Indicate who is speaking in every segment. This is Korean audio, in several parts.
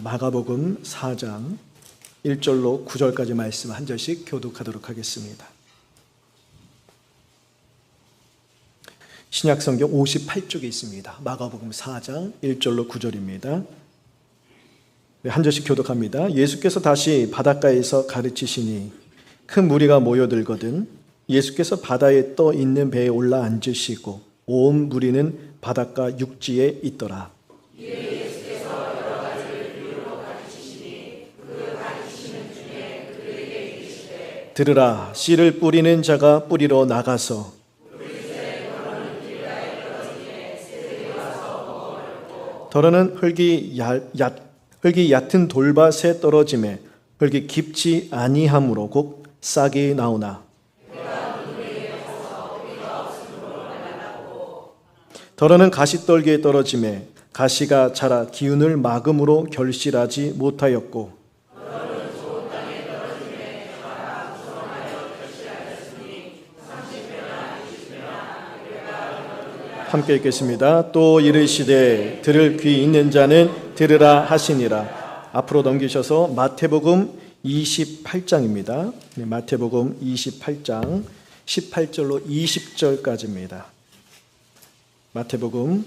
Speaker 1: 마가복음 4장 1절로 9절까지 말씀 한 절씩 교독하도록 하겠습니다. 신약성경 58쪽에 있습니다. 마가복음 4장 1절로 9절입니다. 한 절씩 교독합니다. 예수께서 다시 바닷가에서 가르치시니 큰 무리가 모여들거든 예수께서 바다에 떠 있는 배에 올라 앉으시고 온 무리는 바닷가 육지에 있더라. 들으라, 씨를 뿌리는 자가 뿌리러 나가서 더러는 흙이 얕은 돌밭에 떨어짐에 흙이 깊지 아니하므로 곧 싹이 나오나 더러는 가시떨기에 떨어짐에 가시가 자라 기운을 막음으로 결실하지 못하였고 함께 읽겠습니다. 또 이르시되 들을 귀 있는 자는 들으라 하시니라. 앞으로 넘기셔서 마태복음 28장입니다. 마태복음 28장 18절로 20절까지입니다. 마태복음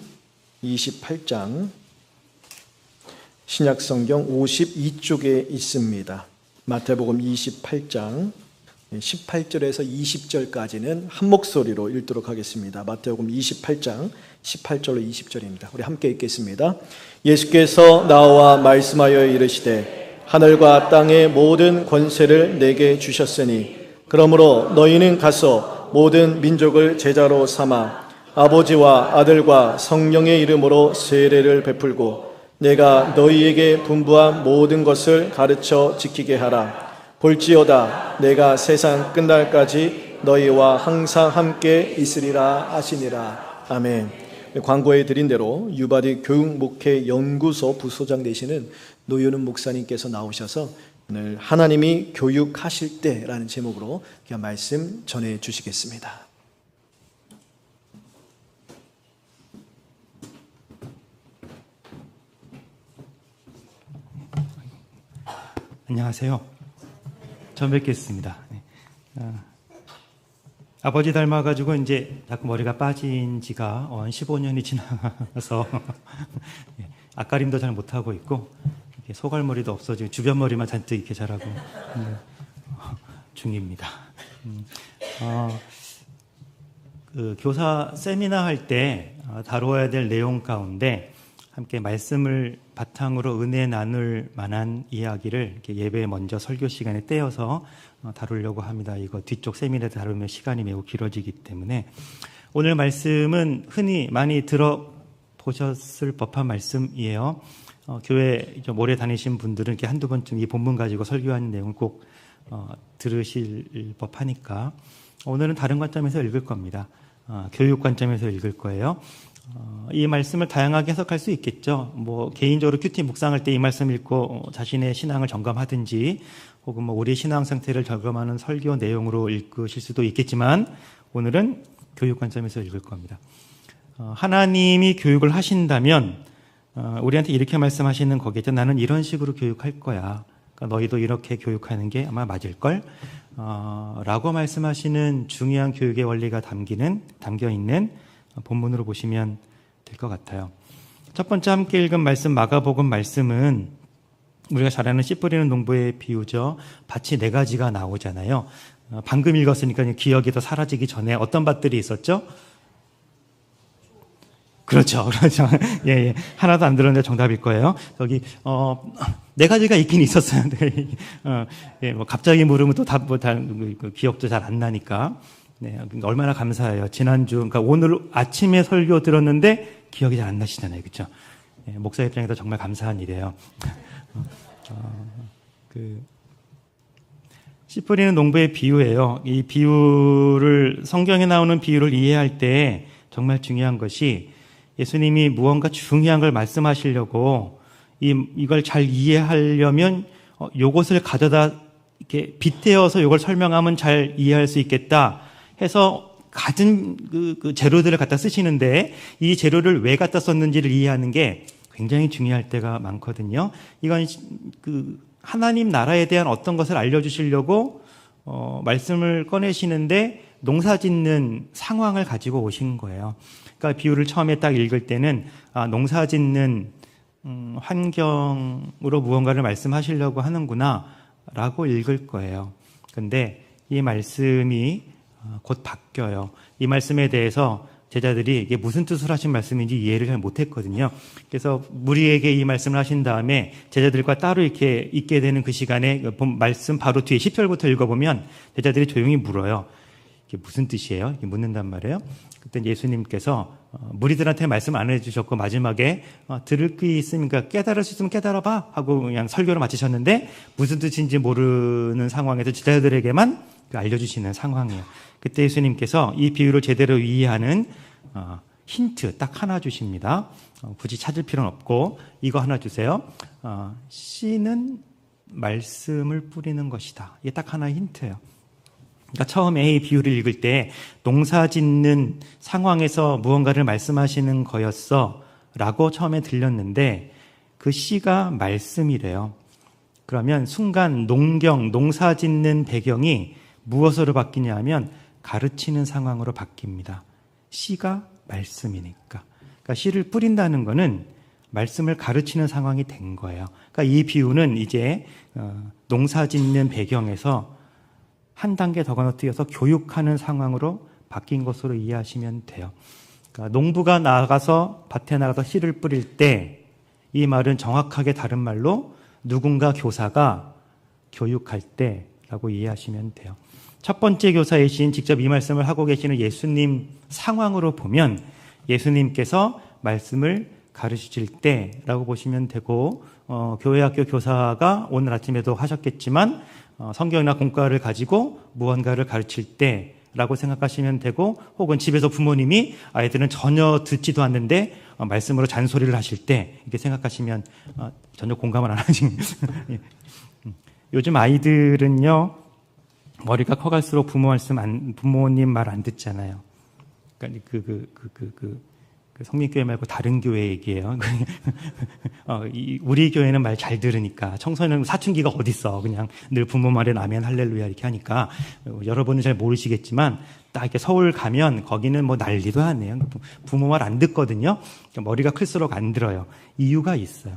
Speaker 1: 28장 신약성경 52쪽에 있습니다. 마태복음 28장 18절에서 20절까지는 한 목소리로 읽도록 하겠습니다. 마태복음 28장 18절로 20절입니다. 우리 함께 읽겠습니다. 예수께서 나와 말씀하여 이르시되 하늘과 땅의 모든 권세를 내게 주셨으니 그러므로 너희는 가서 모든 민족을 제자로 삼아 아버지와 아들과 성령의 이름으로 세례를 베풀고 내가 너희에게 분부한 모든 것을 가르쳐 지키게 하라. 볼지어다 내가 세상 끝날까지 너희와 항상 함께 있으리라 하시니라. 아멘. 광고해 드린 대로 유바디 교육목회연구소 부소장 되시는 노현은 목사님께서 나오셔서 오늘 하나님이 교육하실 때라는 제목으로 그냥 말씀 전해 주시겠습니다.
Speaker 2: 안녕하세요. 처음 뵙겠습니다. 아버지 닮아가지고 이제 자꾸 머리가 빠진 지가 15년이 지나서 앞가림도 잘 못하고 있고 소갈머리도 없어지고 주변 머리만 잔뜩 이렇게 자라고 중입니다. 그 교사 세미나 할 때 다루어야 될 내용 가운데 함께 말씀을 바탕으로 은혜 나눌 만한 이야기를 이렇게 예배 먼저 설교 시간에 떼어서 다루려고 합니다. 이거 뒤쪽 세미나에 다루면 시간이 매우 길어지기 때문에 오늘 말씀은 흔히 많이 들어보셨을 법한 말씀이에요. 교회 좀 오래 다니신 분들은 이렇게 한두 번쯤 이 본문 가지고 설교하는 내용을 꼭 들으실 법하니까 오늘은 다른 관점에서 읽을 겁니다. 교육 관점에서 읽을 거예요. 이 말씀을 다양하게 해석할 수 있겠죠. 개인적으로 큐티 묵상할 때 이 말씀 읽고 자신의 신앙을 점검하든지 혹은 우리 신앙 상태를 점검하는 설교 내용으로 읽으실 수도 있겠지만 오늘은 교육 관점에서 읽을 겁니다. 하나님이 교육을 하신다면 우리한테 이렇게 말씀하시는 거겠죠. 나는 이런 식으로 교육할 거야. 그러니까 너희도 이렇게 교육하는 게 아마 맞을걸? 라고 말씀하시는 중요한 교육의 원리가 담겨있는 본문으로 보시면 될 것 같아요. 첫 번째 함께 읽은 말씀 마가복음 말씀은 우리가 잘 아는 씨 뿌리는 농부의 비유죠. 밭이 4가지가 나오잖아요. 방금 읽었으니까 기억이 더 사라지기 전에 어떤 밭들이 있었죠? 그렇죠. 예. 하나도 안 들었는데 정답일 거예요. 여기 4가지가 있긴 있었어요. 갑자기 물으면 또 기억도 잘 안 나니까. 네, 얼마나 감사해요. 지난주, 그러니까 오늘 아침에 설교 들었는데 기억이 잘 안 나시잖아요. 그렇죠? 네, 목사 입장에서 정말 감사한 일이에요. 씨 뿌리는 농부의 비유예요. 이 비유를, 성경에 나오는 비유를 이해할 때 정말 중요한 것이 예수님이 무언가 중요한 걸 말씀하시려고 이걸 잘 이해하려면 요것을 가져다 이렇게 빗대어서 이걸 설명하면 잘 이해할 수 있겠다 해서 가진 그 재료들을 갖다 쓰시는데 이 재료를 왜 갖다 썼는지를 이해하는 게 굉장히 중요할 때가 많거든요. 이건 그 하나님 나라에 대한 어떤 것을 알려주시려고 말씀을 꺼내시는데 농사 짓는 상황을 가지고 오신 거예요. 그러니까 비유를 처음에 딱 읽을 때는 농사 짓는 환경으로 무언가를 말씀하시려고 하는구나 라고 읽을 거예요. 근데 이 말씀이 곧 바뀌어요. 이 말씀에 대해서 제자들이 이게 무슨 뜻으로 하신 말씀인지 이해를 잘 못했거든요. 그래서 무리에게 이 말씀을 하신 다음에 제자들과 따로 이렇게 있게 되는 그 시간에 말씀 바로 뒤에 10절부터 읽어보면 제자들이 조용히 물어요. 이게 무슨 뜻이에요? 이렇게 묻는단 말이에요. 그때 예수님께서 무리들한테 말씀 안 해주셨고 마지막에 들을 귀 있으니까 깨달을 수 있으면 깨달아봐 하고 그냥 설교를 마치셨는데 무슨 뜻인지 모르는 상황에서 제자들에게만 알려주시는 상황이에요. 그때 예수님께서 이 비유를 제대로 이해하는 힌트 딱 하나 주십니다. 굳이 찾을 필요는 없고 이거 하나 주세요. 씨는 말씀을 뿌리는 것이다. 이게 딱 하나의 힌트예요. 그러니까 처음에 이 비유를 읽을 때 농사 짓는 상황에서 무언가를 말씀하시는 거였어 라고 처음에 들렸는데 그 씨가 말씀이래요. 그러면 순간 농사 짓는 배경이 무엇으로 바뀌냐 하면 가르치는 상황으로 바뀝니다. 씨가 말씀이니까. 그러니까 씨를 뿌린다는 것은 말씀을 가르치는 상황이 된 거예요. 그러니까 이 비유는 이제 농사 짓는 배경에서 한 단계 더 건너뛰어서 교육하는 상황으로 바뀐 것으로 이해하시면 돼요. 그러니까 농부가 나가서 밭에 나가서 씨를 뿌릴 때 이 말은 정확하게 다른 말로 누군가 교사가 교육할 때라고 이해하시면 돼요. 첫 번째 교사이신 직접 이 말씀을 하고 계시는 예수님 상황으로 보면 예수님께서 말씀을 가르치실 때라고 보시면 되고 교회학교 교사가 오늘 아침에도 하셨겠지만 성경이나 공과를 가지고 무언가를 가르칠 때라고 생각하시면 되고 혹은 집에서 부모님이 아이들은 전혀 듣지도 않는데 말씀으로 잔소리를 하실 때 이렇게 생각하시면 전혀 공감을 안 하시는 요즘 아이들은요 머리가 커갈수록 부모님 말 안 듣잖아요. 그러니까 그 성민교회 말고 다른 교회 얘기예요. 우리 교회는 말 잘 들으니까 청소년 사춘기가 어딨어. 그냥 늘 부모 말에 아멘 할렐루야 이렇게 하니까 여러분은 잘 모르시겠지만 딱 이렇게 서울 가면 거기는 뭐 난리도 아니에요. 부모 말 안 듣거든요. 머리가 클수록 안 들어요. 이유가 있어요.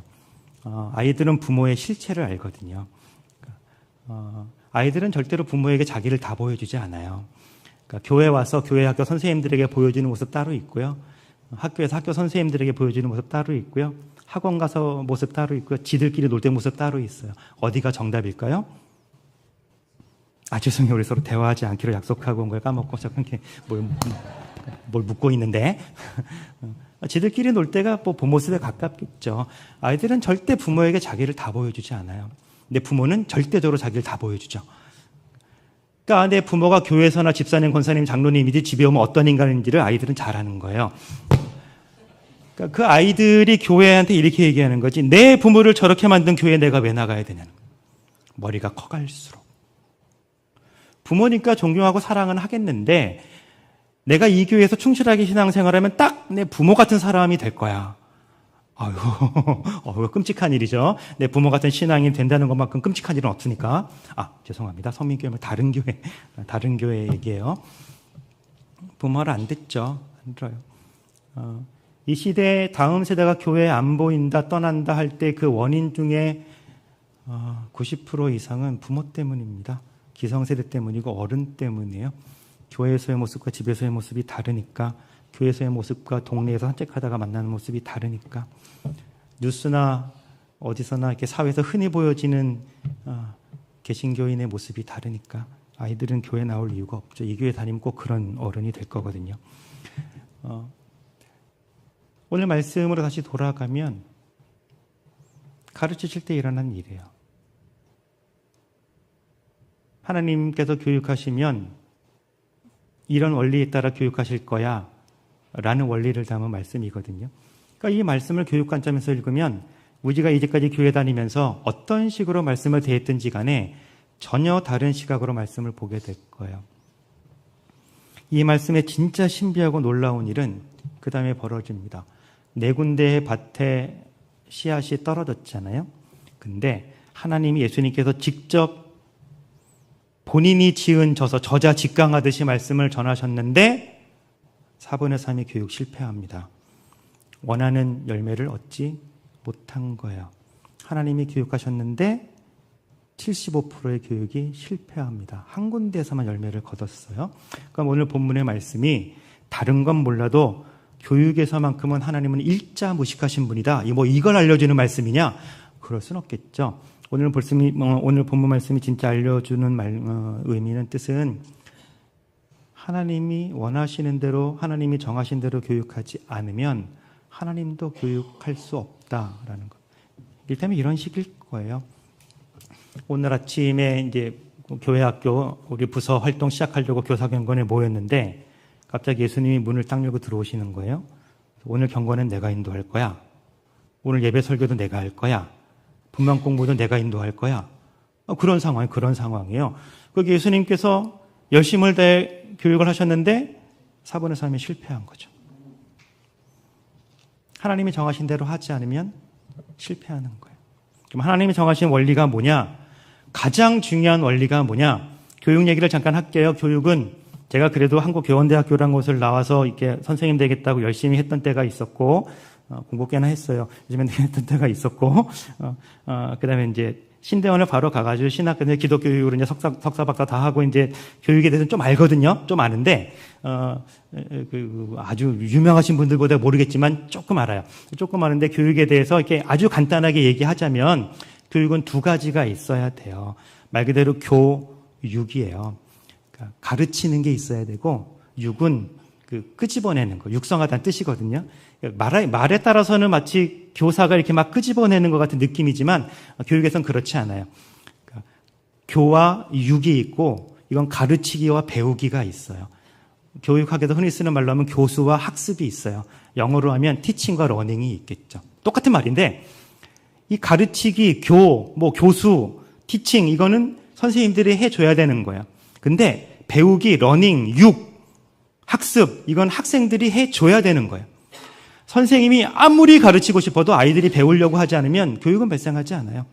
Speaker 2: 아이들은 부모의 실체를 알거든요. 아이들은 절대로 부모에게 자기를 다 보여주지 않아요. 그러니까 교회 와서 교회 학교 선생님들에게 보여주는 모습 따로 있고요. 학교에서 학교 선생님들에게 보여주는 모습 따로 있고요. 학원 가서 모습 따로 있고요. 지들끼리 놀 때 모습 따로 있어요. 어디가 정답일까요? 죄송해요. 우리 서로 대화하지 않기로 약속하고 온 걸 까먹고 이렇게 뭘 묻고 있는데 지들끼리 놀 때가 뭐 본모습에 가깝겠죠. 아이들은 절대 부모에게 자기를 다 보여주지 않아요. 근데 부모는 절대적으로 자기를 다 보여주죠. 그러니까 내 부모가 교회에서나 집사님, 권사님, 장로님이지 집에 오면 어떤 인간인지를 아이들은 잘 아는 거예요. 그러니까 그 아이들이 교회한테 이렇게 얘기하는 거지. 내 부모를 저렇게 만든 교회에 내가 왜 나가야 되냐는 거예요. 머리가 커갈수록. 부모니까 존경하고 사랑은 하겠는데 내가 이 교회에서 충실하게 신앙생활하면 딱 내 부모 같은 사람이 될 거야. 끔찍한 일이죠. 내 부모 같은 신앙이 된다는 것만큼 끔찍한 일은 없으니까. 죄송합니다. 성민교회 다른 교회 얘기예요. 부모를 안 듣죠. 안 들어요. 이 시대 다음 세대가 교회에 안 보인다, 떠난다 할 때 그 원인 중에 90% 이상은 부모 때문입니다. 기성세대 때문이고 어른 때문이에요. 교회에서의 모습과 집에서의 모습이 다르니까, 교회에서의 모습과 동네에서 산책하다가 만나는 모습이 다르니까, 뉴스나 어디서나 이렇게 사회에서 흔히 보여지는 개신교인의 모습이 다르니까 아이들은 교회 나올 이유가 없죠. 이 교회 다니면 꼭 그런 어른이 될 거거든요. 오늘 말씀으로 다시 돌아가면 가르치실 때 일어난 일이에요. 하나님께서 교육하시면 이런 원리에 따라 교육하실 거야 라는 원리를 담은 말씀이거든요. 그러니까 이 말씀을 교육 관점에서 읽으면 우리가 이제까지 교회 다니면서 어떤 식으로 말씀을 대했든지 간에 전혀 다른 시각으로 말씀을 보게 될 거예요. 이 말씀의 진짜 신비하고 놀라운 일은 그 다음에 벌어집니다. 네 군데의 밭에 씨앗이 떨어졌잖아요. 근데 하나님이 예수님께서 직접 본인이 지은 저자 직강하듯이 말씀을 전하셨는데 4분의 3의 교육 실패합니다. 원하는 열매를 얻지 못한 거예요. 하나님이 교육하셨는데 75%의 교육이 실패합니다. 한 군데에서만 열매를 거뒀어요. 그러니까 오늘 본문의 말씀이 다른 건 몰라도 교육에서만큼은 하나님은 일자 무식하신 분이다. 이걸 알려주는 말씀이냐? 그럴 순 없겠죠. 오늘 본문 말씀이 진짜 알려주는 의미는 뜻은 하나님이 원하시는 대로 하나님이 정하신 대로 교육하지 않으면 하나님도 교육할 수 없다라는 것. 일테면 이런 식일 거예요. 오늘 아침에 이제 교회 학교 우리 부서 활동 시작하려고 교사 경건에 모였는데 갑자기 예수님이 문을 딱 열고 들어오시는 거예요. 오늘 경건은 내가 인도할 거야. 오늘 예배 설교도 내가 할 거야. 분만 공부도 내가 인도할 거야. 그런 상황이에요. 거기 예수님께서 열심을 다해 교육을 하셨는데 4분의 3이 실패한 거죠. 하나님이 정하신 대로 하지 않으면 실패하는 거예요. 그럼 하나님이 정하신 원리가 뭐냐? 가장 중요한 원리가 뭐냐? 교육 얘기를 잠깐 할게요. 교육은 제가 그래도 한국교원대학교라는 곳을 나와서 이렇게 선생님 되겠다고 열심히 했던 때가 있었고, 공부 꽤나 했어요. 요즘엔 했던 때가 있었고, 그 다음에 이제 신대원을 바로 가가지고 신학교에서 기독교육으로 이제 석사 박사 다 하고 이제 교육에 대해서는 좀 알거든요. 좀 아는데, 아주 유명하신 분들보다 모르겠지만 조금 알아요. 조금 아는데 교육에 대해서 이렇게 아주 간단하게 얘기하자면 교육은 두 가지가 있어야 돼요. 말 그대로 교육이에요. 그러니까 가르치는 게 있어야 되고, 육은 끄집어내는 거, 육성하다는 뜻이거든요. 말에 따라서는 마치 교사가 이렇게 막 끄집어내는 것 같은 느낌이지만 교육에서는 그렇지 않아요. 그러니까 교와 육이 있고 이건 가르치기와 배우기가 있어요. 교육학에서 흔히 쓰는 말로 하면 교수와 학습이 있어요. 영어로 하면 티칭과 러닝이 있겠죠. 똑같은 말인데 이 가르치기, 교수, 티칭 이거는 선생님들이 해줘야 되는 거예요. 근데 배우기, 러닝, 학습 이건 학생들이 해줘야 되는 거예요. 선생님이 아무리 가르치고 싶어도 아이들이 배우려고 하지 않으면 교육은 발생하지 않아요.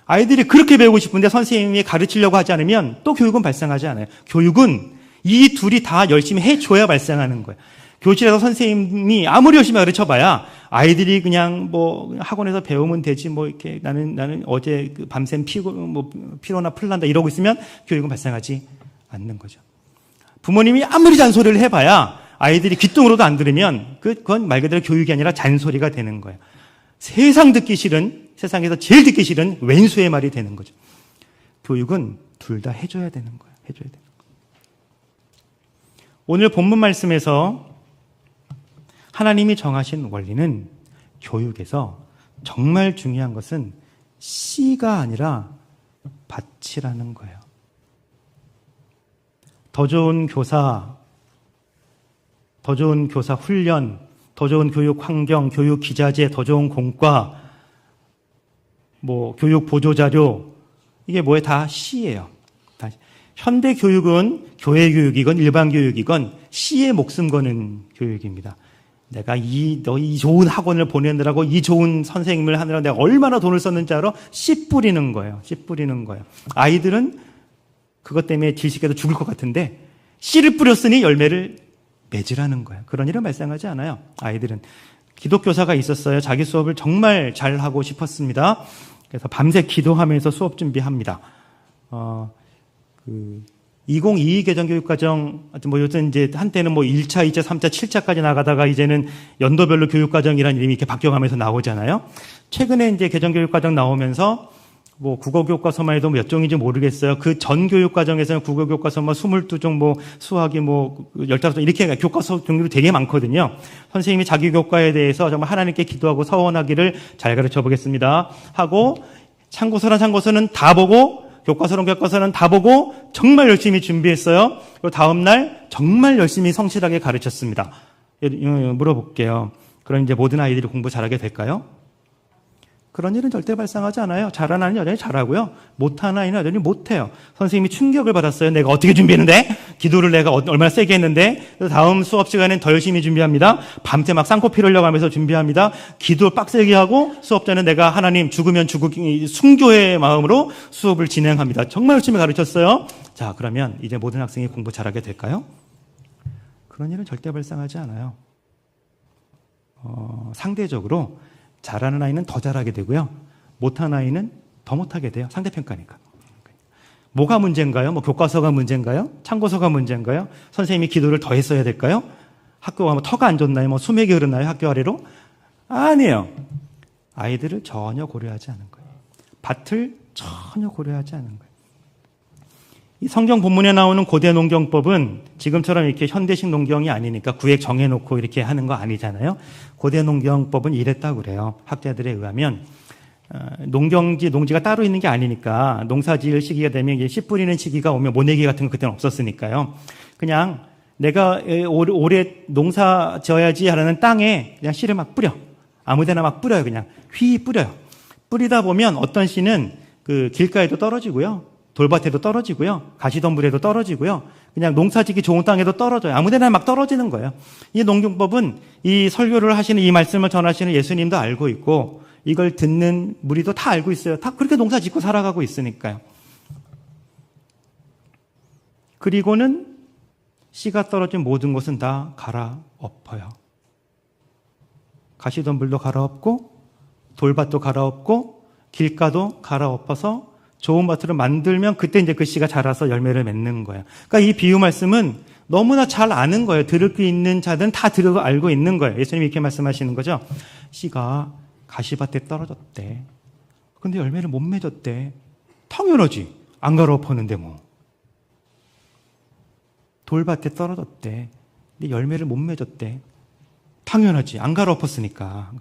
Speaker 2: 아이들이 그렇게 배우고 싶은데 선생님이 가르치려고 하지 않으면 또 교육은 발생하지 않아요. 교육은 이 둘이 다 열심히 해줘야 발생하는 거예요. 교실에서 선생님이 아무리 열심히 가르쳐봐야 아이들이 그냥 학원에서 배우면 되지 이렇게 나는 어제 밤샘 피로나 풀난다 이러고 있으면 교육은 발생하지 않는 거죠. 부모님이 아무리 잔소리를 해봐야 아이들이 귀뚱으로도 안 들으면 그건 말 그대로 교육이 아니라 잔소리가 되는 거예요. 세상에서 제일 듣기 싫은 왼수의 말이 되는 거죠. 교육은 둘 다 해줘야 되는 거예요. 오늘 본문 말씀에서 하나님이 정하신 원리는 교육에서 정말 중요한 것은 씨가 아니라 밭이라는 거예요. 더 좋은 교사 훈련, 더 좋은 교육 환경, 교육 기자재, 더 좋은 공과, 교육 보조자료, 이게 다 씨예요. 현대 교육은 교회 교육이건 일반 교육이건 씨에 목숨 거는 교육입니다. 내가 이 좋은 학원을 보내느라고 이 좋은 선생님을 하느라 내가 얼마나 돈을 썼는지 알아? 씨 뿌리는 거예요. 아이들은 그것 때문에 질식해서 죽을 것 같은데 씨를 뿌렸으니 열매를 맺으라는 거예요. 그런 일은 발생하지 않아요. 아이들은. 기독교사가 있었어요. 자기 수업을 정말 잘하고 싶었습니다. 그래서 밤새 기도하면서 수업 준비합니다. 2022 개정교육과정, 요즘 이제 한때는 1차, 2차, 3차, 7차까지 나가다가 이제는 연도별로 교육과정이라는 이름이 이렇게 바뀌어가면서 나오잖아요. 최근에 이제 개정교육과정 나오면서 국어교과서만 해도 몇 종인지 모르겠어요. 그 전 교육과정에서는 국어교과서만 22종, 수학이 15종, 이렇게 교과서 종류도 되게 많거든요. 선생님이 자기 교과에 대해서 정말 하나님께 기도하고 서원하기를 잘 가르쳐 보겠습니다 하고, 참고서는 다 보고, 교과서는 다 보고, 정말 열심히 준비했어요. 그리고 다음날 정말 열심히 성실하게 가르쳤습니다. 물어볼게요. 그럼 이제 모든 아이들이 공부 잘하게 될까요? 그런 일은 절대 발생하지 않아요. 잘하는 아이는 여전히 잘하고요. 못하는 아이는 여전히 못해요. 선생님이 충격을 받았어요. 내가 어떻게 준비했는데? 기도를 내가 얼마나 세게 했는데? 그래서 다음 수업 시간엔 더 열심히 준비합니다. 밤새 막 쌍코피 흘려고 하면서 준비합니다. 기도 빡세게 하고 수업 전에 내가 하나님 죽으면 죽기 순교의 마음으로 수업을 진행합니다. 정말 열심히 가르쳤어요. 자, 그러면 이제 모든 학생이 공부 잘하게 될까요? 그런 일은 절대 발생하지 않아요. 상대적으로 잘하는 아이는 더 잘하게 되고요. 못하는 아이는 더 못하게 돼요. 상대평가니까. 뭐가 문제인가요? 뭐 교과서가 문제인가요? 참고서가 문제인가요? 선생님이 기도를 더 했어야 될까요? 학교가 뭐 터가 안 좋나요? 뭐 수맥이 흐르나요? 학교 아래로? 아니에요. 아이들을 전혀 고려하지 않은 거예요. 밭을 전혀 고려하지 않은 거예요. 이 성경 본문에 나오는 고대 농경법은 지금처럼 이렇게 현대식 농경이 아니니까 구획 정해놓고 이렇게 하는 거 아니잖아요. 고대 농경법은 이랬다고 그래요. 학자들에 의하면 농지가 따로 있는 게 아니니까 농사 지을 시기가 되면 이제 씨 뿌리는 시기가 오면 모내기 같은 거 그때는 없었으니까요. 그냥 내가 올해 농사 지어야지 하라는 땅에 그냥 씨를 막 뿌려. 아무데나 막 뿌려요. 그냥 휘 뿌려요. 뿌리다 보면 어떤 씨는 그 길가에도 떨어지고요. 돌밭에도 떨어지고요. 가시덤불에도 떨어지고요. 그냥 농사짓기 좋은 땅에도 떨어져요. 아무데나 막 떨어지는 거예요. 이 농경법은 이 설교를 하시는 이 말씀을 전하시는 예수님도 알고 있고 이걸 듣는 무리도 다 알고 있어요. 다 그렇게 농사짓고 살아가고 있으니까요. 그리고는 씨가 떨어진 모든 것은 다 갈아엎어요. 가시덤불도 갈아엎고 돌밭도 갈아엎고 길가도 갈아엎어서 좋은 밭으로 만들면 그때 이제 그 씨가 자라서 열매를 맺는 거예요. 그러니까 이 비유 말씀은 너무나 잘 아는 거예요. 들을 수 있는 자들은 다 알고 있는 거예요. 예수님이 이렇게 말씀하시는 거죠. 씨가 가시밭에 떨어졌대. 근데 열매를 못 맺었대. 당연하지. 안 갈아엎었는데 뭐. 돌밭에 떨어졌대. 근데 열매를 못 맺었대. 당연하지. 안 갈아엎었으니까.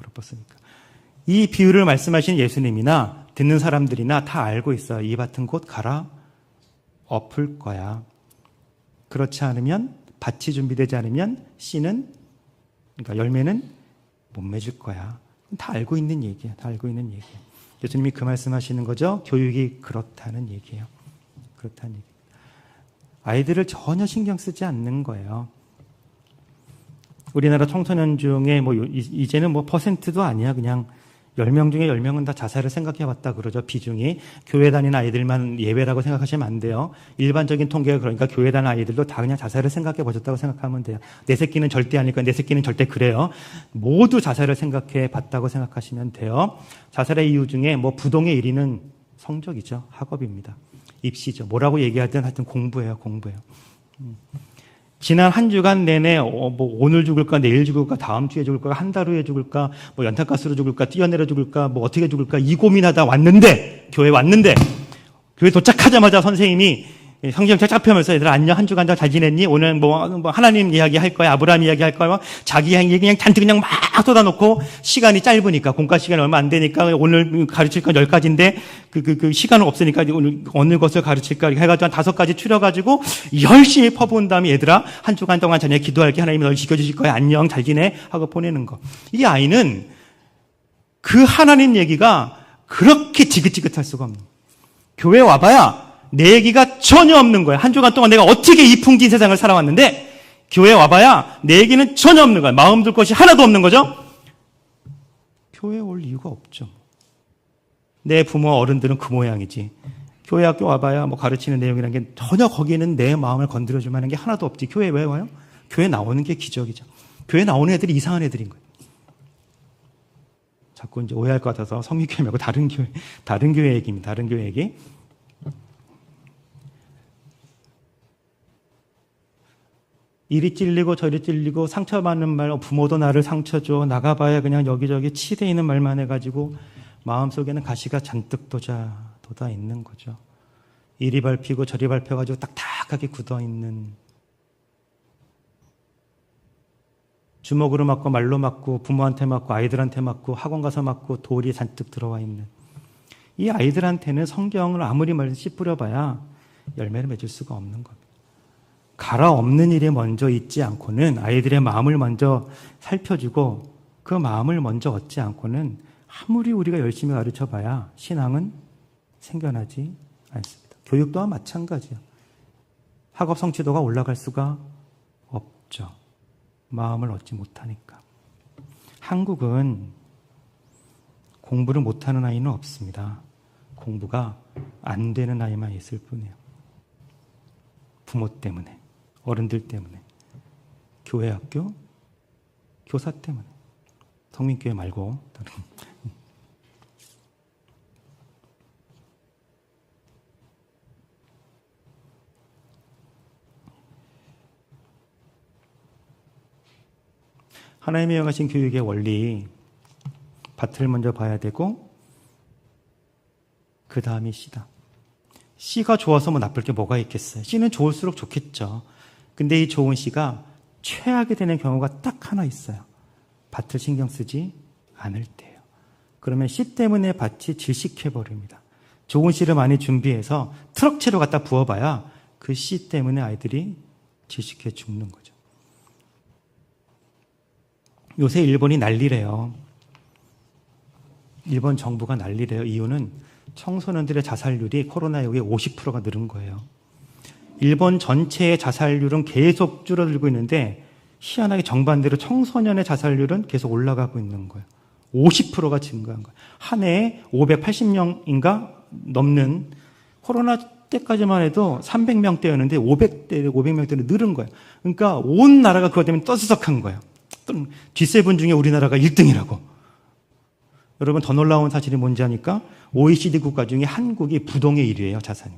Speaker 2: 이 비유를 말씀하신 예수님이나 듣는 사람들이나 다 알고 있어요. 이 밭은 곧 갈아엎을 거야. 그렇지 않으면, 밭이 준비되지 않으면 씨는, 그러니까 열매는 못 맺을 거야. 다 알고 있는 얘기예요. 예수님이 그 말씀하시는 거죠. 교육이 그렇다는 얘기예요. 아이들을 전혀 신경 쓰지 않는 거예요. 우리나라 청소년 중에 뭐 이제는 뭐 퍼센트도 아니야. 그냥 10명 중에 10명은 다 자살을 생각해 봤다 그러죠. 비중이. 교회 다니는 아이들만 예외라고 생각하시면 안 돼요. 일반적인 통계가 그러니까 교회 다니는 아이들도 다 그냥 자살을 생각해 보셨다고 생각하면 돼요. 내 새끼는 절대 아니까 내 새끼는 절대 그래요. 모두 자살을 생각해 봤다고 생각하시면 돼요. 자살의 이유 중에 뭐 부동의 1위는 성적이죠. 학업입니다. 입시죠. 뭐라고 얘기하든 하여튼 공부예요. 지난 한 주간 내내 뭐 오늘 죽을까 내일 죽을까 다음 주에 죽을까 한 달 후에 죽을까 뭐 연탄가스로 죽을까 뛰어내려 죽을까 뭐 어떻게 죽을까 이 고민하다 교회 왔는데 교회 도착하자마자 선생님이 성경 쫙쫙 얘들아 안녕 한 주간 잘 지냈니? 오늘 뭐 하나님 이야기 할 거야 아브라함 이야기 할 거야 자기 얘기 그냥 잔뜩 그냥 막 쏟아놓고 시간이 짧으니까 공과 시간이 얼마 안 되니까 오늘 가르칠 건 10가지인데 그 시간은 없으니까 오늘 어느 것을 가르칠까 해가지고 한 5가지 추려가지고 열심히 퍼부은 다음에 얘들아 한 주간 동안 저녁에 기도할게 하나님이 널 지켜주실 거야 안녕 잘 지내 하고 보내는 거. 이 아이는 그 하나님 얘기가 그렇게 지긋지긋할 수가 없는 거예요. 교회 와봐야 내 얘기가 전혀 없는 거야. 한 주간 동안 내가 어떻게 이 풍진 세상을 살아왔는데 교회 와봐야 내 얘기는 전혀 없는 거야. 마음 둘 것이 하나도 없는 거죠. 교회 올 이유가 없죠. 내 부모 어른들은 그 모양이지. 교회 학교 와봐야 뭐 가르치는 내용이라는 게 전혀 거기에는 내 마음을 건드려줄 만한 게 하나도 없지. 교회 왜 와요? 교회 나오는 게 기적이죠. 교회 나오는 애들이 이상한 애들인 거예요. 자꾸 이제 오해할 것 같아서 성립교회 말고 다른 교회 얘기입니다. 다른 교회 얘기. 이리 찔리고 저리 찔리고 상처받는 말, 부모도 나를 상처 줘. 나가봐야 그냥 여기저기 치대 있는 말만 해가지고 마음속에는 가시가 잔뜩 돋아 있는 거죠. 이리 밟히고 저리 밟혀가지고 딱딱하게 굳어있는 주먹으로 맞고 말로 맞고 부모한테 맞고 아이들한테 맞고 학원 가서 맞고 돌이 잔뜩 들어와 있는 이 아이들한테는 성경을 아무리 씨 뿌려봐야 열매를 맺을 수가 없는 겁니다. 갈아엎는 일에 먼저 있지 않고는 아이들의 마음을 먼저 살펴주고 그 마음을 먼저 얻지 않고는 아무리 우리가 열심히 가르쳐봐야 신앙은 생겨나지 않습니다. 교육 또한 마찬가지야. 학업 성취도가 올라갈 수가 없죠. 마음을 얻지 못하니까. 한국은 공부를 못하는 아이는 없습니다. 공부가 안 되는 아이만 있을 뿐이에요. 부모 때문에, 어른들 때문에, 교회 학교, 교사 때문에. 성민교회 말고 다른. 하나님이 명하신 교육의 원리, 밭을 먼저 봐야 되고 그 다음이 씨다. 씨가 좋아서 뭐 나쁠 게 뭐가 있겠어요. 씨는 좋을수록 좋겠죠. 근데 이 좋은 씨가 최악이 되는 경우가 딱 하나 있어요. 밭을 신경 쓰지 않을 때예요. 그러면 씨 때문에 밭이 질식해버립니다. 좋은 씨를 많이 준비해서 트럭채로 갖다 부어봐야 그 씨 때문에 아이들이 질식해 죽는 거죠. 요새 일본이 난리래요. 일본 정부가 난리래요. 이유는 청소년들의 자살률이 코로나 이후에 50%가 늘은 거예요. 일본 전체의 자살률은 계속 줄어들고 있는데 희한하게 정반대로 청소년의 자살률은 계속 올라가고 있는 거예요. 50%가 증가한 거예요. 한 해에 580명인가 넘는, 코로나 때까지만 해도 300명대였는데 500명대로 늘은 거예요. 그러니까 온 나라가 그것 때문에 떠들썩한 거예요. G7 중에 우리나라가 1등이라고. 여러분 더 놀라운 사실이 뭔지 아니까 OECD 국가 중에 한국이 부동의 1위예요, 자산이.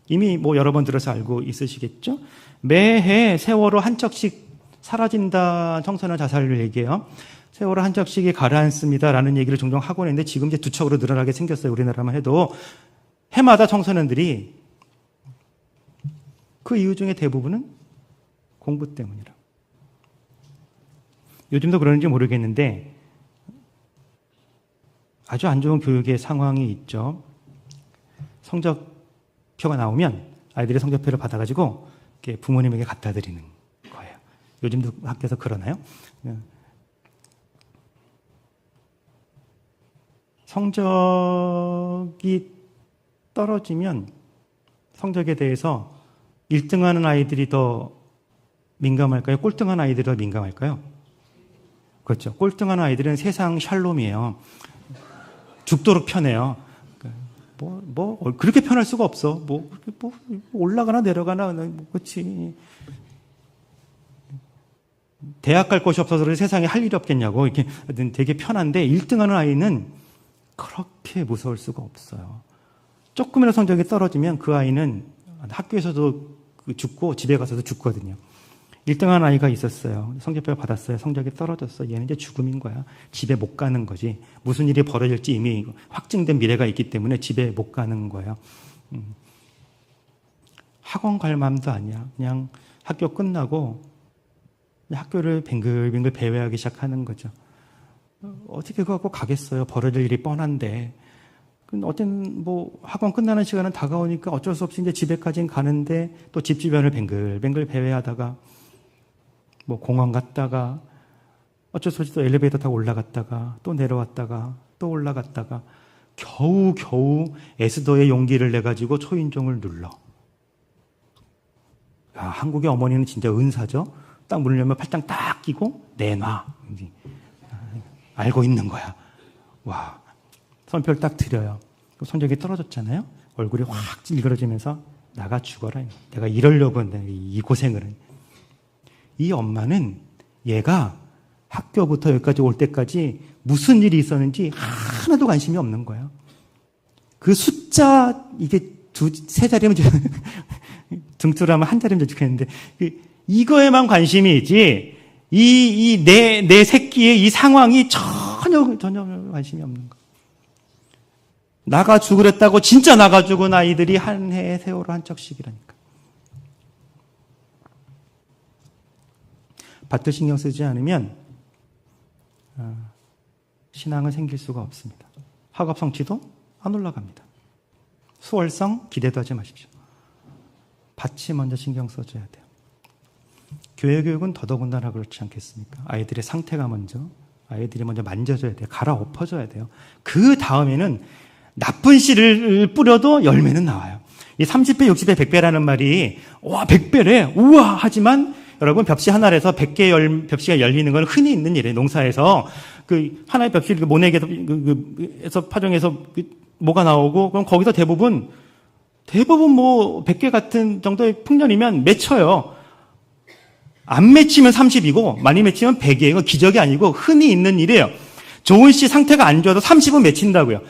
Speaker 2: 이미 뭐 여러 번 들어서 알고 있으시겠죠? 매해 세월호 한 척씩 사라진다 청소년 자살률 얘기해요. 세월호 한 척씩이 가라앉습니다라는 얘기를 종종 하고 있는데 지금 이제 두 척으로 늘어나게 생겼어요. 우리나라만 해도. 해마다 청소년들이, 그 이유 중에 대부분은 공부 때문이라. 요즘도 그러는지 모르겠는데 아주 안 좋은 교육의 상황이 있죠. 성적표가 나오면 아이들이 성적표를 받아가지고 부모님에게 갖다 드리는 거예요. 요즘도 학교에서 그러나요? 성적이 떨어지면 성적에 대해서 1등하는 아이들이 더 민감할까요? 꼴등한 아이들이 더 민감할까요? 그렇죠. 꼴등하는 아이들은 세상 샬롬이에요. 죽도록 편해요. 그렇게 편할 수가 없어. 올라가나 내려가나, 그렇지. 대학 갈 곳이 없어서 세상에 할 일이 없겠냐고. 이렇게 되게 편한데 1등하는 아이는 그렇게 무서울 수가 없어요. 조금이라도 성적이 떨어지면 그 아이는 학교에서도 죽고 집에 가서도 죽거든요. 1등한 아이가 있었어요. 성적표를 받았어요. 성적이 떨어졌어. 얘는 이제 죽음인 거야. 집에 못 가는 거지. 무슨 일이 벌어질지 이미 확증된 미래가 있기 때문에 집에 못 가는 거예요. 학원 갈 마음도 아니야. 그냥 학교 끝나고 학교를 뱅글뱅글 배회하기 시작하는 거죠. 어떻게 그거 갖고 가겠어요. 벌어질 일이 뻔한데. 어쨌든 학원 끝나는 시간은 다가오니까 어쩔 수 없이 이제 집에까지는 가는데 또 집 주변을 뱅글뱅글 배회하다가 공원 갔다가 어쩔 수 없이 또 엘리베이터 타고 올라갔다가 또 내려왔다가 또 올라갔다가 겨우 에스더의 용기를 내가지고 초인종을 눌러. 야, 한국의 어머니는 진짜 은사죠. 딱 문을 열면 팔짱 딱 끼고 내놔. 알고 있는 거야. 와, 선표를 딱 드려요. 성적이 떨어졌잖아요. 얼굴이 확 일그러지면서 나가 죽어라. 내가 이러려고 이 고생을. 이 엄마는 얘가 학교부터 여기까지 올 때까지 무슨 일이 있었는지 하나도 관심이 없는 거예요. 그 숫자, 이게 세 자리면 등수라면 한 자리면 좋겠는데 이거에만 관심이 있지 내 새끼의 이 상황이 전혀 관심이 없는 거예요. 나가 죽으랬다고 진짜 나가 죽은 아이들이 한 해에 세월호 한 척씩이라니까. 밭을 신경 쓰지 않으면 신앙은 생길 수가 없습니다. 학업 성취도 안 올라갑니다. 수월성 기대도 하지 마십시오. 밭이 먼저 신경 써줘야 돼요. 교회 교육은 더더군다나 그렇지 않겠습니까? 아이들의 상태가 먼저 아이들이 먼저 만져줘야 돼요. 갈아엎어줘야 돼요. 그 다음에는 나쁜 씨를 뿌려도 열매는 나와요. 이 30배, 60배, 100배라는 말이 와 100배래 우와 하지만 여러분 벽시 하나에서 100개 벽시가 열리는 건 흔히 있는 일이에요. 농사에서 그 하나의 벽시를 모내기에서 파종해서 뭐가 나오고 그럼 거기서 대부분 뭐 100개 같은 정도의 풍년이면 맺혀요. 안 맺히면 30이고 많이 맺히면 100이에요. 이건 기적이 아니고 흔히 있는 일이에요. 좋은 씨 상태가 안 좋아도 30은 맺힌다고요.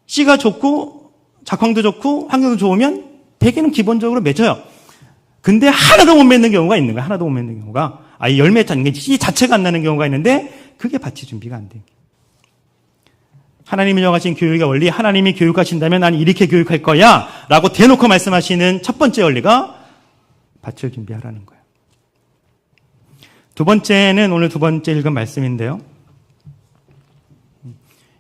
Speaker 2: 씨가 좋고 작황도 좋고 환경도 좋으면 100개는 기본적으로 맺혀요. 근데 하나도 못 맺는 경우가 있는 거예요. 하나도 못 맺는 경우가. 아예 열매 씨 자체가 안 나는 경우가 있는데 그게 밭이 준비가 안 돼요. 하나님이 정하신 교육의 원리, 하나님이 교육하신다면 난 이렇게 교육할 거야 라고 대놓고 말씀하시는 첫 번째 원리가 밭을 준비하라는 거예요. 두 번째는 오늘 두 번째 읽은 말씀인데요.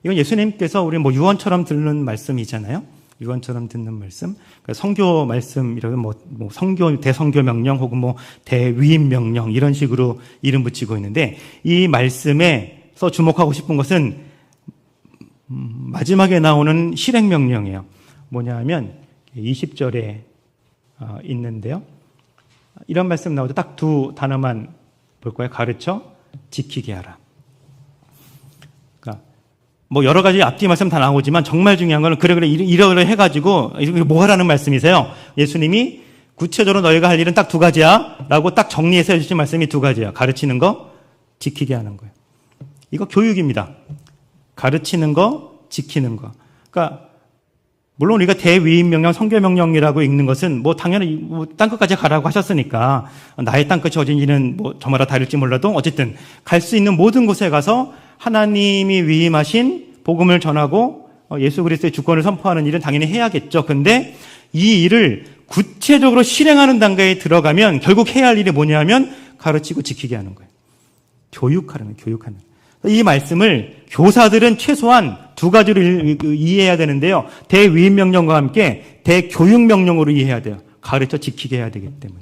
Speaker 2: 이건 예수님께서 우리 유언처럼 듣는 말씀이잖아요. 유언처럼 듣는 말씀. 그러니까 성교 말씀, 이런 성교, 대성교 명령 혹은 대위임 명령 이런 식으로 이름 붙이고 있는데 이 말씀에서 주목하고 싶은 것은 마지막에 나오는 실행 명령이에요. 뭐냐 하면 20절에 있는데요. 이런 말씀 나오죠. 딱 두 단어만 볼 거예요. 가르쳐 지키게 하라. 그러니까 여러 가지 앞뒤 말씀 다 나오지만 정말 중요한 거는 그래 이러이러 해가지고 뭐 하라는 말씀이세요. 예수님이 구체적으로 너희가 할 일은 딱 두 가지야 라고 딱 정리해서 해주신 말씀이 두 가지야. 가르치는 거, 지키게 하는 거예요. 이거 교육입니다. 가르치는 거, 지키는 거. 그러니까 물론 우리가 대위임 명령, 성교 명령이라고 읽는 것은 당연히 땅끝까지 가라고 하셨으니까 나의 땅끝이 어딘지는 저마다 다를지 몰라도 어쨌든 갈 수 있는 모든 곳에 가서 하나님이 위임하신 복음을 전하고 예수 그리스도의 주권을 선포하는 일은 당연히 해야겠죠. 근데 이 일을 구체적으로 실행하는 단계에 들어가면 결국 해야 할 일이 뭐냐면 가르치고 지키게 하는 거예요. 교육하는 거예요. 교육하는. 이 말씀을 교사들은 최소한 두 가지로 이해해야 되는데요. 대위임명령과 함께 대교육명령으로 이해해야 돼요. 가르쳐 지키게 해야 되기 때문에.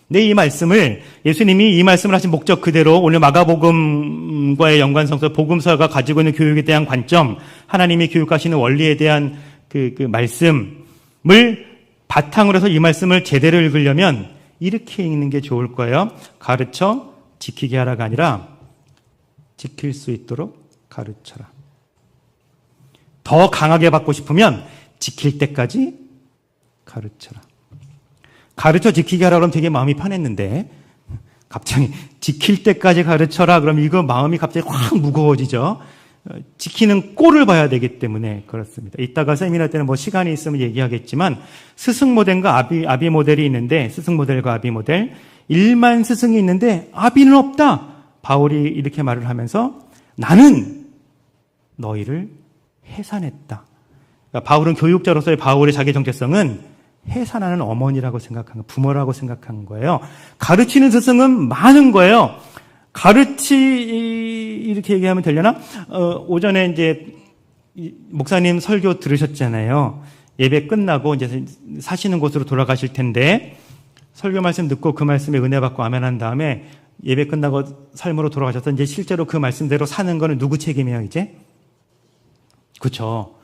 Speaker 2: 근데 이 말씀을 예수님이 이 말씀을 하신 목적 그대로 오늘 마가복음과의 연관성서 복음서가 가지고 있는 교육에 대한 관점, 하나님이 교육하시는 원리에 대한 그 말씀을 바탕으로 해서 이 말씀을 제대로 읽으려면 이렇게 읽는 게 좋을 거예요. 가르쳐 지키게 하라가 아니라 지킬 수 있도록 가르쳐라. 더 강하게 받고 싶으면 지킬 때까지 가르쳐라. 가르쳐 지키게 하라 그러면 되게 마음이 편했는데 갑자기 지킬 때까지 가르쳐라 그러면 이거 마음이 갑자기 확 무거워지죠. 지키는 꼴을 봐야 되기 때문에 그렇습니다. 이따가 세미나 때는 시간이 있으면 얘기하겠지만 스승 모델과 아비 모델이 있는데 스승 모델과 아비 모델 1만 스승이 있는데 아비는 없다. 바울이 이렇게 말을 하면서 나는 너희를 해산했다. 그러니까 바울은 교육자로서의 바울의 자기 정체성은 해산하는 어머니라고 생각한 부모라고 생각한 거예요. 가르치는 스승은 많은 거예요. 이렇게 얘기하면 되려나? 오전에 이제 목사님 설교 들으셨잖아요. 예배 끝나고 이제 사시는 곳으로 돌아가실 텐데 설교 말씀 듣고 그 말씀에 은혜 받고 아멘한 다음에 예배 끝나고 삶으로 돌아가셔서 이제 실제로 그 말씀대로 사는 거는 누구 책임이에요, 이제? 그렇죠.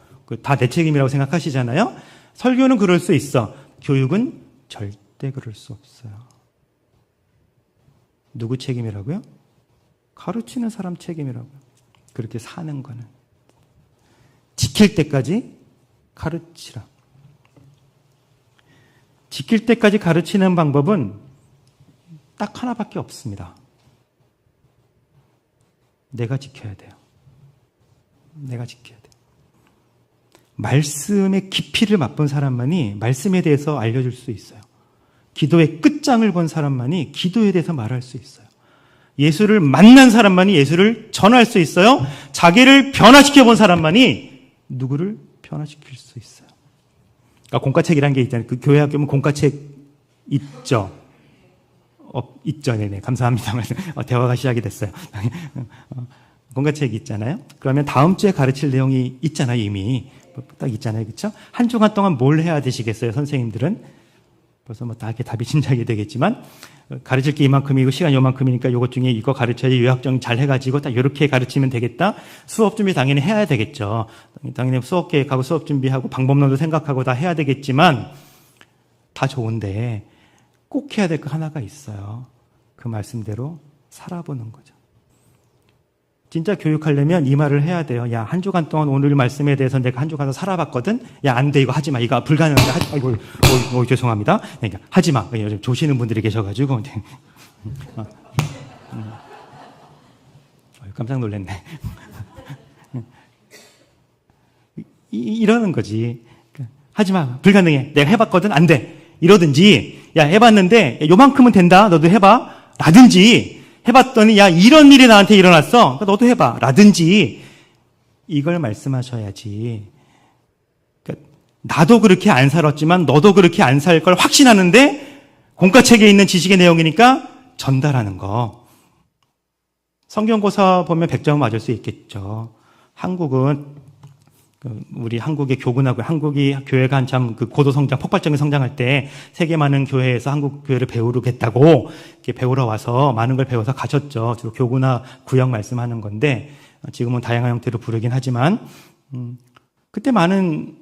Speaker 2: 다 내 책임이라고 생각하시잖아요. 설교는 그럴 수 있어. 교육은 절대 그럴 수 없어요. 누구 책임이라고요? 가르치는 사람 책임이라고요. 그렇게 사는 거는. 지킬 때까지 가르치라. 지킬 때까지 가르치는 방법은 딱 하나밖에 없습니다. 내가 지켜야 돼요. 내가 지켜야 돼요. 말씀의 깊이를 맛본 사람만이 말씀에 대해서 알려줄 수 있어요. 기도의 끝장을 본 사람만이 기도에 대해서 말할 수 있어요. 예수를 만난 사람만이 예수를 전할 수 있어요. 자기를 변화시켜 본 사람만이 누구를 변화시킬 수 있어요. 그러니까 공과책이라는 게 있잖아요. 그 교회 학교면 공과책 있죠. 있죠. 네네. 감사합니다. 대화가 시작이 됐어요. 공과책이 있잖아요. 그러면 다음 주에 가르칠 내용이 있잖아요. 이미 딱 있잖아요. 그렇죠? 한 주간 동안 뭘 해야 되시겠어요? 선생님들은 벌써 뭐 다 이렇게 답이 짐작이 되겠지만, 가르칠 게 이만큼이고 시간이 요만큼이니까 요것 중에 이거 가르쳐야지 요약정 잘 해가지고 딱 이렇게 가르치면 되겠다. 수업 준비 당연히 해야 되겠죠. 당연히 수업 계획하고 수업 준비하고 방법론도 생각하고 다 해야 되겠지만, 다 좋은데 꼭 해야 될 거 하나가 있어요. 그 말씀대로 살아보는 거죠. 진짜 교육하려면 이 말을 해야 돼요. 야, 한 주간 동안 오늘 말씀에 대해서 내가 한 주간 살아봤거든? 야, 안 돼, 이거 하지 마. 이거 불가능하다. 아이고, 죄송합니다. 그러니까, 하지 마. 요즘 조시는 분들이 계셔가지고. 깜짝 놀랐네. 이러는 거지. 하지 마. 불가능해. 내가 해봤거든? 안 돼. 이러든지, 야, 해봤는데, 요만큼은 된다. 너도 해봐. 라든지, 해봤더니 야 이런 일이 나한테 일어났어. 너도 해봐. 라든지 이걸 말씀하셔야지. 그러니까 나도 그렇게 안 살았지만 너도 그렇게 안 살 걸 확신하는데 공과책에 있는 지식의 내용이니까 전달하는 거. 성경고사 보면 100점 맞을 수 있겠죠. 한국은 우리 한국의 교군하고 한국이 교회가 한참 그 고도 성장, 폭발적인 성장할 때 세계 많은 교회에서 한국 교회를 배우겠다고 이렇게 배우러 와서 많은 걸 배워서 가셨죠. 주로 교구나 구역 말씀하는 건데 지금은 다양한 형태로 부르긴 하지만 그때 많은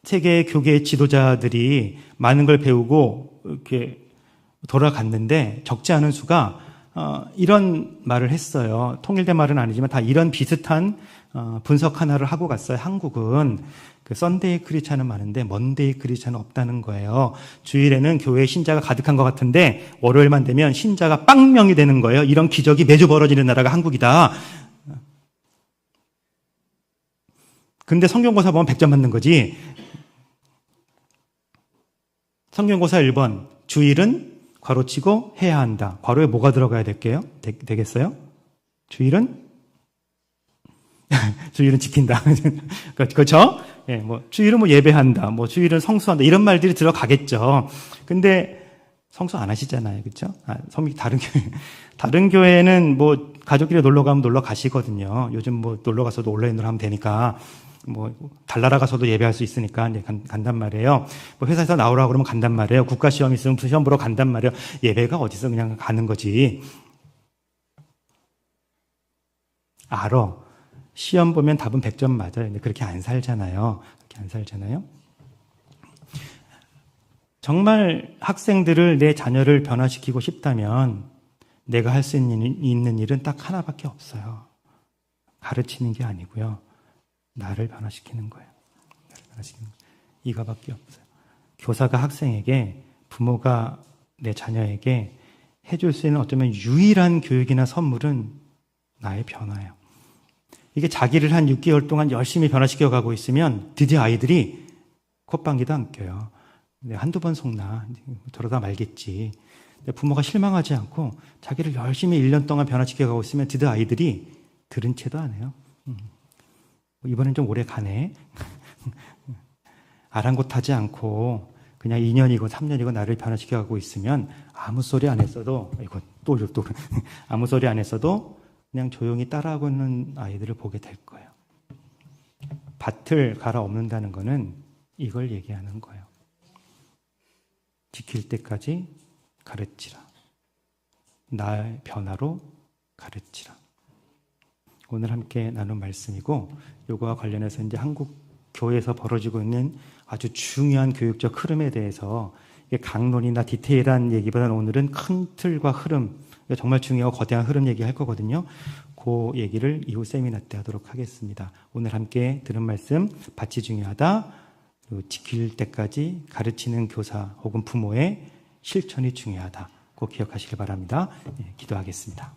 Speaker 2: 세계 교계 지도자들이 많은 걸 배우고 이렇게 돌아갔는데 적지 않은 수가 이런 말을 했어요. 통일된 말은 아니지만 다 이런 비슷한 분석 하나를 하고 갔어요. 한국은 그 썬데이 크리스찬은 많은데 먼데이 크리스찬은 없다는 거예요. 주일에는 교회에 신자가 가득한 것 같은데 월요일만 되면 신자가 빵명이 되는 거예요. 이런 기적이 매주 벌어지는 나라가 한국이다. 근데 성경고사 보면 100점 맞는 거지. 성경고사 1번 주일은 괄호치고 해야 한다. 괄호에 뭐가 들어가야 되겠어요? 주일은 주일은 지킨다. 그렇죠? 예, 뭐 주일은 뭐 예배한다. 뭐 주일은 성수한다. 이런 말들이 들어가겠죠. 근데 성수 안 하시잖아요. 그렇죠? 다른 교회는 뭐 가족끼리 놀러 가면 놀러 가시거든요. 요즘 뭐 놀러 가서도 온라인으로 하면 되니까 뭐 달나라 가서도 예배할 수 있으니까 이제 간단 말이에요. 뭐 회사에서 나오라고 그러면 간단 말이에요. 국가 시험 있으면 시험 보러 간단 말이에요. 예배가 어디서 그냥 가는 거지. 알아. 시험 보면 답은 100점 맞아요. 근데 그렇게 안 살잖아요. 그렇게 안 살잖아요. 정말 학생들을 내 자녀를 변화시키고 싶다면 내가 할 수 있는 일은 딱 하나밖에 없어요. 가르치는 게 아니고요. 나를 변화시키는 거예요. 나를 변화시키는 거예요. 이거밖에 없어요. 교사가 학생에게, 부모가 내 자녀에게 해줄 수 있는 어쩌면 유일한 교육이나 선물은 나의 변화예요. 이게 자기를 한 6개월 동안 열심히 변화시켜가고 있으면 드디어 아이들이 콧방귀도 안 껴요. 한두 번 속나 저러다 말겠지. 근데 부모가 실망하지 않고 자기를 열심히 1년 동안 변화시켜가고 있으면 드디어 아이들이 들은 채도 안 해요. 이번엔 좀 오래 가네. 아랑곳하지 않고 그냥 2년이고 3년이고 나를 변화시켜가고 있으면 아무 소리 안 했어도 이거 또 아무 소리 안 했어도 그냥 조용히 따라하고 있는 아이들을 보게 될 거예요. 밭을 갈아엎는다는 거는 이걸 얘기하는 거예요. 지킬 때까지 가르치라. 나의 변화로 가르치라. 오늘 함께 나눈 말씀이고 요거와 관련해서 이제 한국 교회에서 벌어지고 있는 아주 중요한 교육적 흐름에 대해서 강론이나 디테일한 얘기보다는 오늘은 큰 틀과 흐름, 정말 중요하고 거대한 흐름 얘기할 거거든요. 그 얘기를 이후 세미나 때 하도록 하겠습니다. 오늘 함께 들은 말씀, 밭이 중요하다. 그리고 지킬 때까지 가르치는 교사 혹은 부모의 실천이 중요하다. 꼭 기억하시길 바랍니다. 기도하겠습니다.